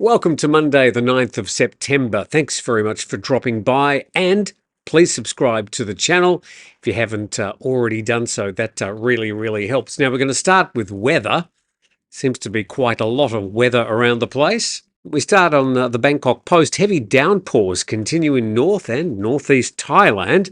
Welcome to Monday, the 9th of September. Thanks very much for dropping by, and please subscribe to the channel if you haven't already done so. That really helps. Now, we're going to start with weather. Seems to be quite a lot of weather around the place. We start on the Bangkok Post. Heavy downpours continue in north and northeast Thailand.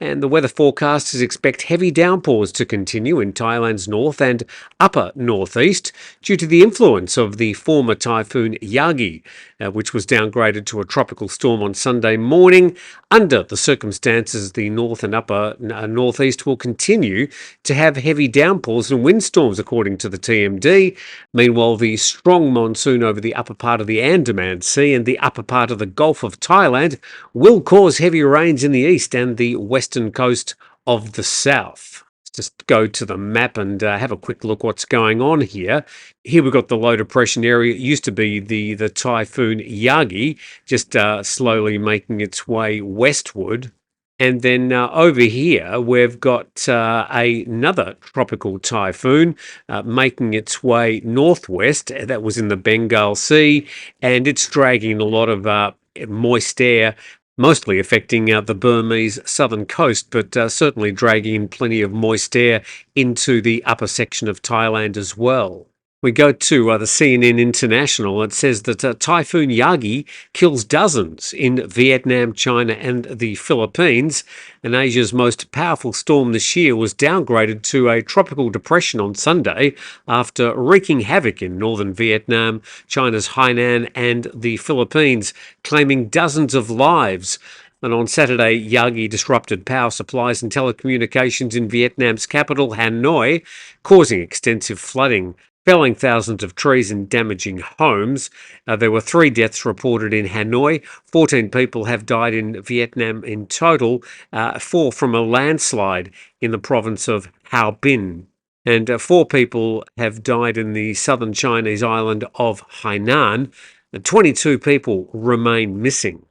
And the weather forecasters expect heavy downpours to continue in Thailand's north and upper northeast due to the influence of the former Typhoon Yagi, which was downgraded to a tropical storm on Sunday morning. Under the circumstances, the north and upper northeast will continue to have heavy downpours and windstorms, according to the TMD. Meanwhile, the strong monsoon over the upper part of the Andaman Sea and the upper part of the Gulf of Thailand will cause heavy rains in the east and the western coast of the south. Let's just go to the map and have a quick look what's going on here. Here we've got the low depression area. It used to be the Typhoon Yagi, just slowly making its way westward. And then over here, we've got another tropical typhoon making its way northwest. That was in the Bengal Sea, and it's dragging a lot of moist air, mostly affecting the Burmese southern coast, but certainly dragging in plenty of moist air into the upper section of Thailand as well. We go to the CNN International. It says that Typhoon Yagi kills dozens in Vietnam, China and the Philippines. And Asia's most powerful storm this year was downgraded to a tropical depression on Sunday after wreaking havoc in northern Vietnam, China's Hainan and the Philippines, claiming dozens of lives. And on Saturday, Yagi disrupted power supplies and telecommunications in Vietnam's capital, Hanoi, causing extensive flooding, felling thousands of trees and damaging homes. There were 3 deaths reported in Hanoi. 14 people have died in Vietnam in total, 4 from a landslide in the province of Harbin, Binh. And 4 people have died in the southern Chinese island of Hainan. 22 people remain missing.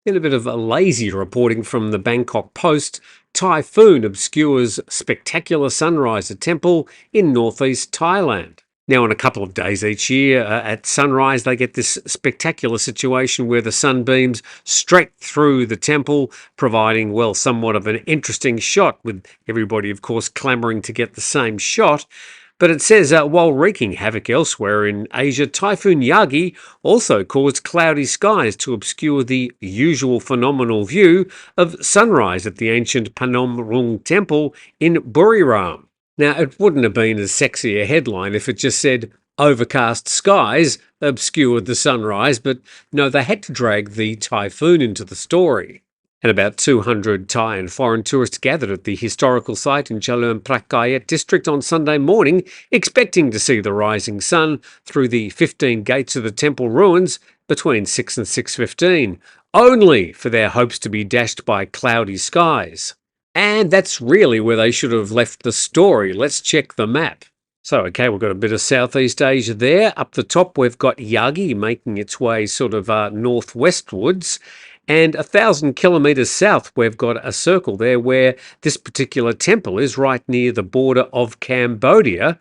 In a bit of a lazy reporting from the Bangkok Post, typhoon obscures spectacular sunrise at temple in northeast Thailand. Now, on a couple of days each year at sunrise, they get this spectacular situation where the sun beams straight through the temple, providing, well, somewhat of an interesting shot, with everybody, of course, clamouring to get the same shot. But it says, while wreaking havoc elsewhere in Asia, Typhoon Yagi also caused cloudy skies to obscure the usual phenomenal view of sunrise at the ancient Panom Rung Temple in Buriram. Now, it wouldn't have been as sexy a headline if it just said, overcast skies obscured the sunrise, but no, they had to drag the typhoon into the story. And about 200 Thai and foreign tourists gathered at the historical site in Chalern Prakayat district on Sunday morning, expecting to see the rising sun through the 15 gates of the temple ruins between 6 and 6:15, only for their hopes to be dashed by cloudy skies. And that's really where they should have left the story. Let's check the map. So, okay, we've got a bit of Southeast Asia there. Up the top, we've got Yagi making its way sort of northwestwards. And 1,000 kilometres south, we've got a circle there where this particular temple is, right near the border of Cambodia.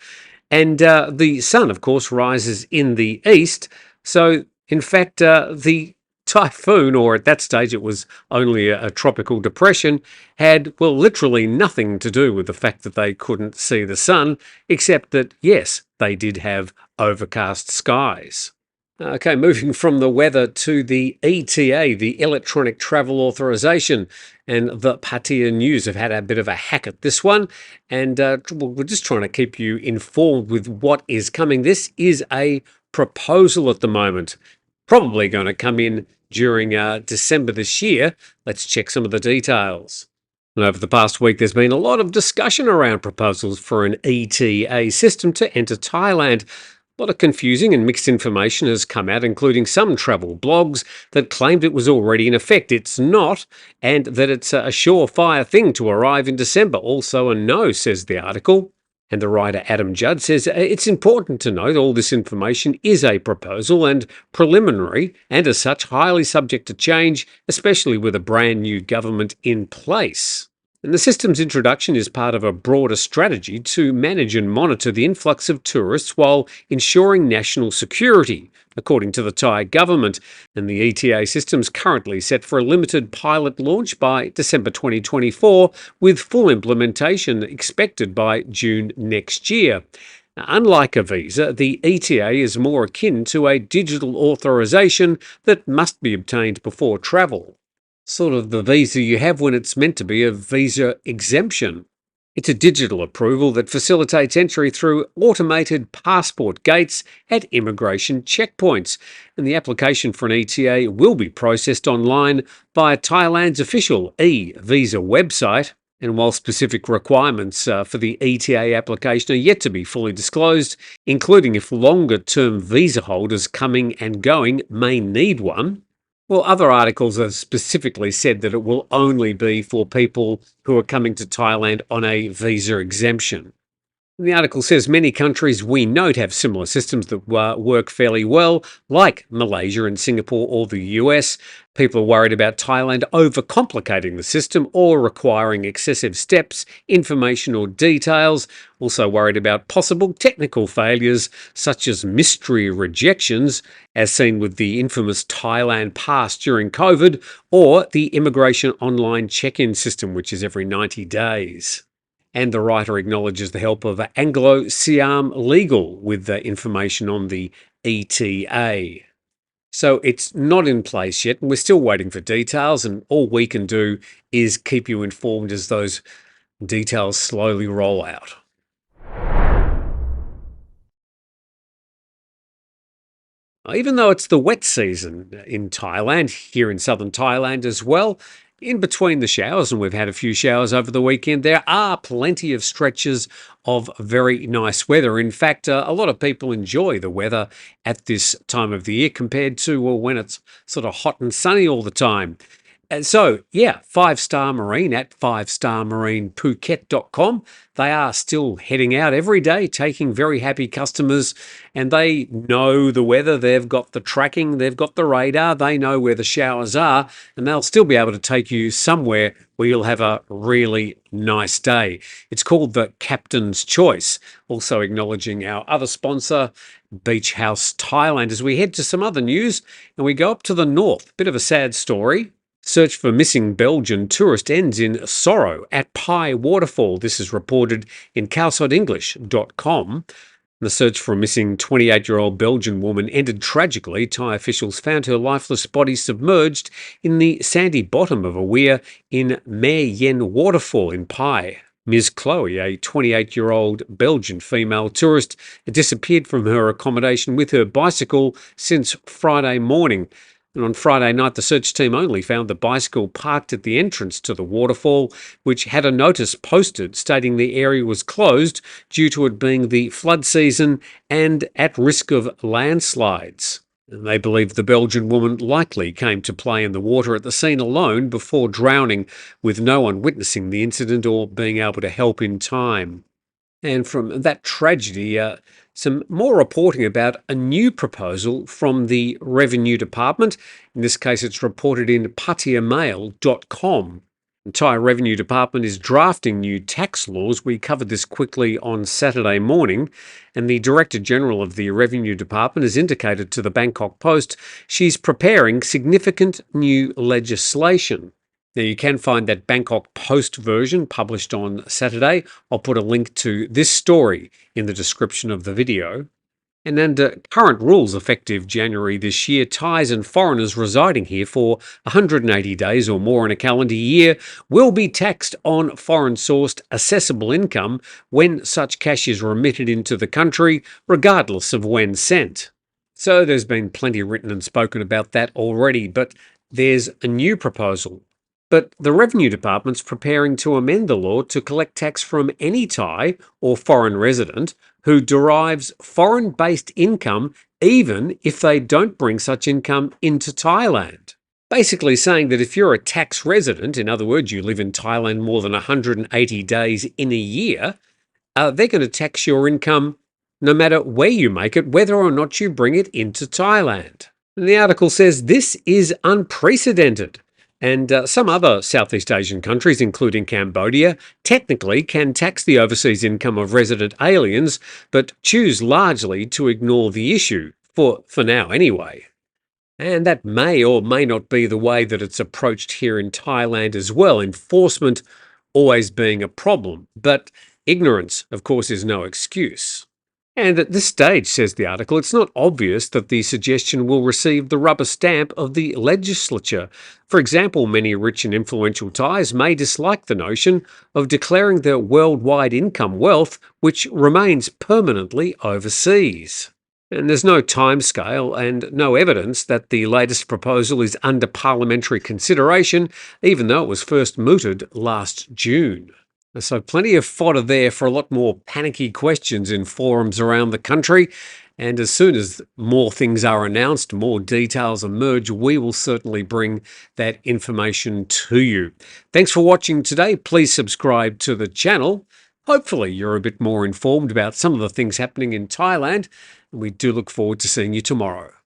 And the sun, of course, rises in the east. So, in fact, the typhoon, or at that stage it was only a tropical depression, had, well, literally nothing to do with the fact that they couldn't see the sun, except that, yes, they did have overcast skies. Okay, moving from the weather to the ETA, the Electronic Travel Authorisation, and the Pattaya News have had a bit of a hack at this one, and we're just trying to keep you informed with what is coming. This is a proposal at the moment, probably going to come in during December this year. Let's check some of the details. And over the past week, there's been a lot of discussion around proposals for an ETA system to enter Thailand. A lot of confusing and mixed information has come out, including some travel blogs that claimed it was already in effect. It's not, and that it's a surefire thing to arrive in December. Also a no, says the article. And the writer Adam Judd says it's important to note all this information is a proposal and preliminary, and as such highly subject to change, especially with a brand new government in place. And the system's introduction is part of a broader strategy to manage and monitor the influx of tourists while ensuring national security, according to the Thai government. And the ETA system's currently set for a limited pilot launch by December 2024, with full implementation expected by June next year. Now, unlike a visa, the ETA is more akin to a digital authorization that must be obtained before travel. Sort of the visa you have when it's meant to be a visa exemption. It's a digital approval that facilitates entry through automated passport gates at immigration checkpoints, and the application for an ETA will be processed online via Thailand's official e-visa website. And while specific requirements for the ETA application are yet to be fully disclosed, including if longer-term visa holders coming and going may need one, well, other articles have specifically said that it will only be for people who are coming to Thailand on a visa exemption. The article says many countries we note have similar systems that work fairly well, like Malaysia and Singapore or the US. People are worried about Thailand overcomplicating the system or requiring excessive steps, information or details. Also worried about possible technical failures such as mystery rejections, as seen with the infamous Thailand Pass during COVID, or the immigration online check-in system, which is every 90 days. And the writer acknowledges the help of Anglo-Siam Legal with the information on the ETA. So it's not in place yet, and we're still waiting for details, and all we can do is keep you informed as those details slowly roll out. Even though it's the wet season in Thailand, here in southern Thailand as well, in between the showers, and we've had a few showers over the weekend, there are plenty of stretches of very nice weather. In fact, a lot of people enjoy the weather at this time of the year compared to when it's sort of hot and sunny all the time. And so, yeah, 5-Star Marine at 5starmarinephuket.com. They are still heading out every day, taking very happy customers, and they know the weather. They've got the tracking, they've got the radar, they know where the showers are, and they'll still be able to take you somewhere where you'll have a really nice day. It's called the Captain's Choice. Also acknowledging our other sponsor, Beach House Thailand, as we head to some other news, and we go up to the north. Bit of a sad story. Search for missing Belgian tourist ends in sorrow at Pai Waterfall. This is reported in calcidenglish.com. The search for a missing 28-year-old Belgian woman ended tragically. Thai officials found her lifeless body submerged in the sandy bottom of a weir in Mae Yen Waterfall in Pai. Ms. Chloe, a 28-year-old Belgian female tourist, had disappeared from her accommodation with her bicycle since Friday morning. And on Friday night, the search team only found the bicycle parked at the entrance to the waterfall, which had a notice posted stating the area was closed due to it being the flood season and at risk of landslides. And they believe the Belgian woman likely came to play in the water at the scene alone before drowning, with no one witnessing the incident or being able to help in time. And from that tragedy, some more reporting about a new proposal from the Revenue Department. In this case, it's reported in patiamail.com. The Thai Revenue Department is drafting new tax laws. We covered this quickly on Saturday morning, and the Director General of the Revenue Department has indicated to the Bangkok Post she's preparing significant new legislation. Now, you can find that Bangkok Post version published on Saturday. I'll put a link to this story in the description of the video. And under current rules effective January this year, Thais and foreigners residing here for 180 days or more in a calendar year will be taxed on foreign-sourced assessable income when such cash is remitted into the country, regardless of when sent. So there's been plenty written and spoken about that already, but there's a new proposal. But the Revenue Department's preparing to amend the law to collect tax from any Thai or foreign resident who derives foreign-based income even if they don't bring such income into Thailand. Basically saying that if you're a tax resident, in other words, you live in Thailand more than 180 days in a year, they're going to tax your income no matter where you make it, whether or not you bring it into Thailand. And the article says this is unprecedented. And some other Southeast Asian countries, including Cambodia, technically can tax the overseas income of resident aliens, but choose largely to ignore the issue, for now anyway. And that may or may not be the way that it's approached here in Thailand as well, enforcement always being a problem. But ignorance, of course, is no excuse. And at this stage, says the article, it's not obvious that the suggestion will receive the rubber stamp of the legislature. For example, many rich and influential Thais may dislike the notion of declaring their worldwide income wealth, which remains permanently overseas. And there's no timescale and no evidence that the latest proposal is under parliamentary consideration, even though it was first mooted last June. So, plenty of fodder there for a lot more panicky questions in forums around the country. And as soon as more things are announced, more details emerge, we will certainly bring that information to you. Thanks for watching today. Please subscribe to the channel. Hopefully, you're a bit more informed about some of the things happening in Thailand. And we do look forward to seeing you tomorrow.